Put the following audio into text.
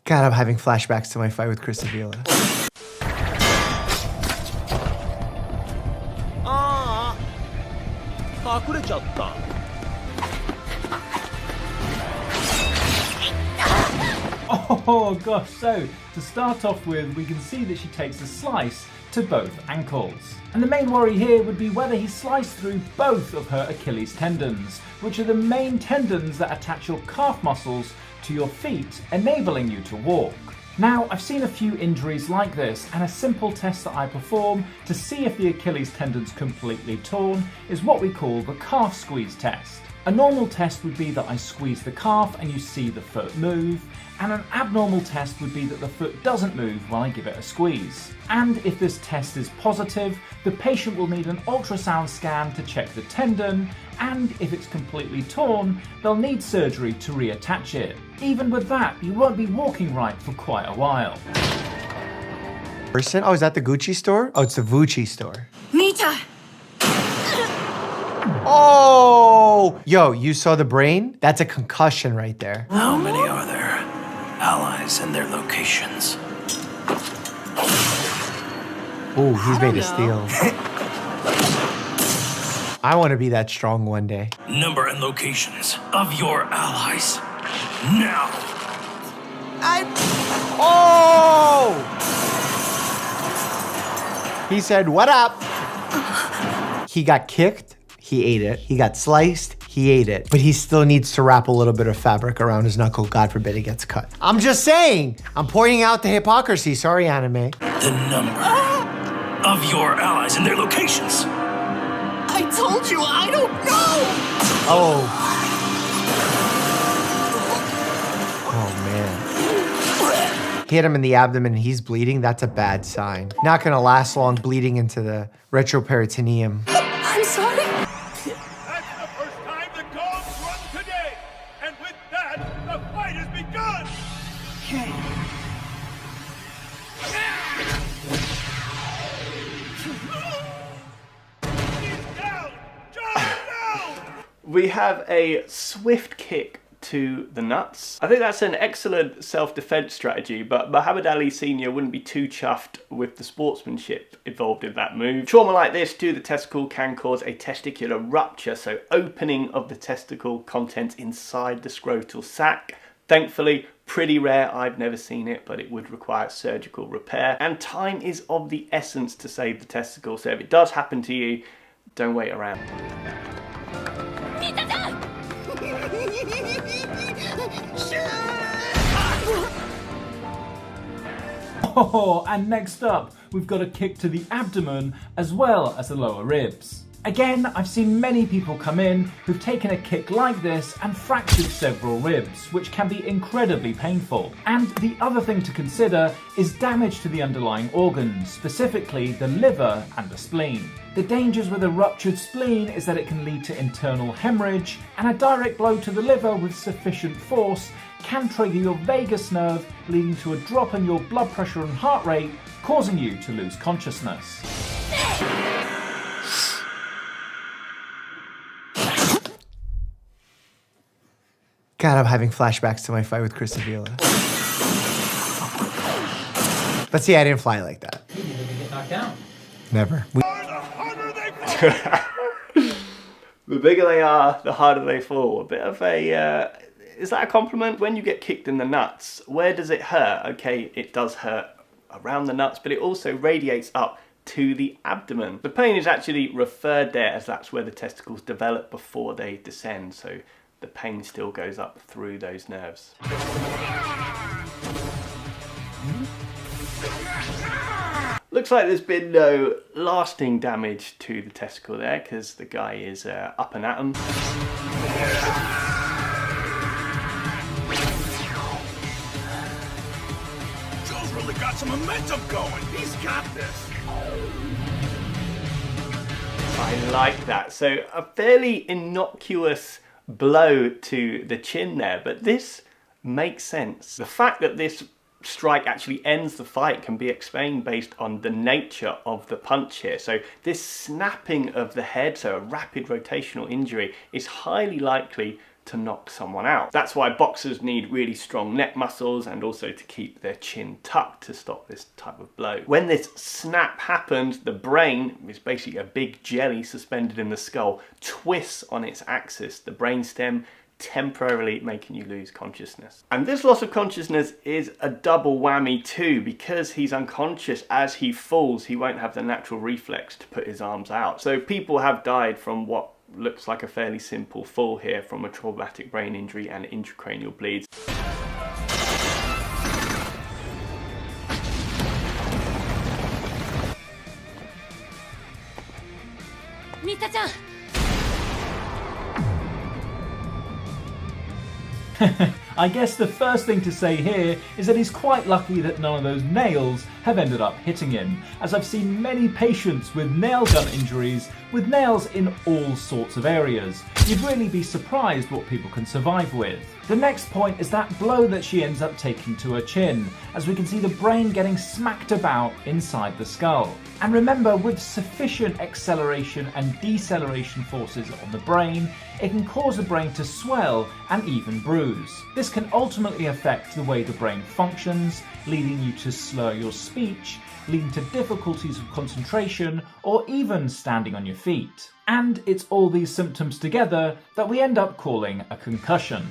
God, I'm having flashbacks to my fight with Chris Avila. Oh gosh, so to start off with, we can see that she takes a slice to both ankles. And the main worry here would be whether he sliced through both of her Achilles tendons, which are the main tendons that attach your calf muscles to your feet, enabling you to walk. Now, I've seen a few injuries like this, and a simple test that I perform to see if the Achilles tendon's completely torn is what we call the calf squeeze test. A normal test would be that I squeeze the calf and you see the foot move, and an abnormal test would be that the foot doesn't move while I give it a squeeze. And if this test is positive, the patient will need an ultrasound scan to check the tendon, and if it's completely torn, they'll need surgery to reattach it. Even with that, you won't be walking right for quite a while. Oh, is that the Gucci store? Oh, it's the Vucci store. Mita! Oh! Yo, you saw the brain? That's a concussion right there. How many are there? Allies and their locations. Ooh, he's made of steel. I want to be that strong one day. Number and locations of your allies. Now! Oh! He said, what up? He got kicked, he ate it. He got sliced, he ate it. But he still needs to wrap a little bit of fabric around his knuckle. God forbid it gets cut. I'm just saying. I'm pointing out the hypocrisy. Sorry, anime. The number of your allies and their locations. I told you, I don't know! Oh. Oh, man. Hit him in the abdomen and he's bleeding. That's a bad sign. Not gonna last long, bleeding into the retroperitoneum. I'm sorry. That's the first time the dogs run today! And with that, the fight has begun! He's down! John's down! We have a swift kick to the nuts. I think that's an excellent self-defense strategy, but Muhammad Ali Sr. wouldn't be too chuffed with the sportsmanship involved in that move. Trauma like this to the testicle can cause a testicular rupture, so opening of the testicle contents inside the scrotal sac. Thankfully, pretty rare. I've never seen it, but it would require surgical repair. And time is of the essence to save the testicle, so if it does happen to you, don't wait around. Oh, and next up, we've got a kick to the abdomen as well as the lower ribs. Again, I've seen many people come in who've taken a kick like this and fractured several ribs, which can be incredibly painful. And the other thing to consider is damage to the underlying organs, specifically the liver and the spleen. The dangers with a ruptured spleen is that it can lead to internal hemorrhage, and a direct blow to the liver with sufficient force can trigger your vagus nerve, leading to a drop in your blood pressure and heart rate, causing you to lose consciousness. God, I'm having flashbacks to my fight with Chris Avila. But see, I didn't fly like that. You never get knocked down. Never. The harder they fall! The bigger they are, the harder they fall. A bit of a, is that a compliment? When you get kicked in the nuts, where does it hurt? Okay, it does hurt around the nuts, but it also radiates up to the abdomen. The pain is actually referred there as that's where the testicles develop before they descend, so the pain still goes up through those nerves. Looks like there's been no lasting damage to the testicle there because the guy is up and at 'em. Joe's really got some momentum going. He's got this. I like that. So a fairly innocuous blow to the chin there, but this makes sense. The fact that this strike actually ends the fight can be explained based on the nature of the punch here. So this snapping of the head, so a rapid rotational injury, is highly likely to knock someone out. That's why boxers need really strong neck muscles and also to keep their chin tucked to stop this type of blow. When this snap happens, the brain, is basically a big jelly suspended in the skull, twists on its axis, the brainstem, temporarily making you lose consciousness. And this loss of consciousness is a double whammy too, because he's unconscious as he falls. He won't have the natural reflex to put his arms out. So people have died from what looks like a fairly simple fall here from a traumatic brain injury and intracranial bleeds. Mita-chan! I guess the first thing to say here is that he's quite lucky that none of those nails have ended up hitting him, as I've seen many patients with nail gun injuries with nails in all sorts of areas. You'd really be surprised what people can survive with. The next point is that blow that she ends up taking to her chin, as we can see the brain getting smacked about inside the skull. And remember, with sufficient acceleration and deceleration forces on the brain, it can cause the brain to swell and even bruise. This can ultimately affect the way the brain functions, leading you to slur your speech, leading to difficulties of concentration, or even standing on your feet. And it's all these symptoms together that we end up calling a concussion.